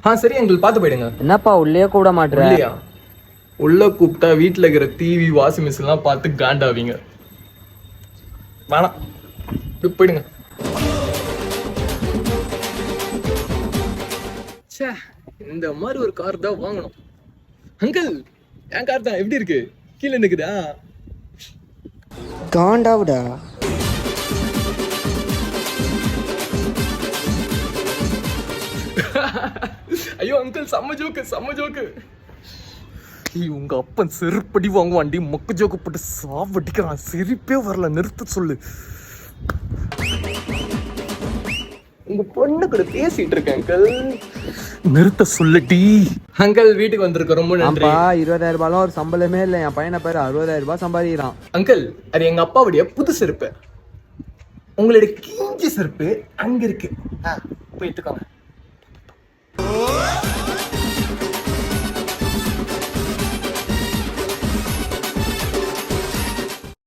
சரி அங்கிள் பார்த்து போயிடுங்க. என்னப்பா உள்ளே கூட மாட்டேற? இல்லையா உள்ள கூப்பிட்டா வீட்டுல இருக்கிற டிவி வாஷிங் மிஷின் எல்லாம் பார்த்து காண்டாவீங்க. வேணாம், போயிடுங்க. இந்த மாதிரி ஒரு கார் தான் வாங்கணும். அங்கிள் என் கார் தான் எப்படி இருக்கு? கீழே நிக்குதா? காண்டாவுடா. ஐயோ அங்கிள் செம்ம ஜோக்கு. உங்க அப்பன் செருப்படி வாங்குவாண்டி, மொக்க ஜோக்கு போட்டு சாவடிக்கிறான். சிரிப்பே வரல, நிறுத்த சொல்லு. உங்க பொண்ணு கூட பேசிட்டு இருக்கேன் அங்கிள், நிறுத்த சொல்லுடி. அங்கிள் வீட்டுக்கு வந்திருக்க ரொம்ப நன்றி. 20,000 ரூபாய் ஒரு சம்பளமே இல்லை. என் பையனை பேர் 60,000 ரூபாய் சம்பாதிக்கிறான். அங்கிள் அது எங்க அப்பாவுடைய புது செருப்பு. உங்களுடைய கிஞ்சி செருப்பு அங்க இருக்கு, போய் எடுத்துக்கோங்க.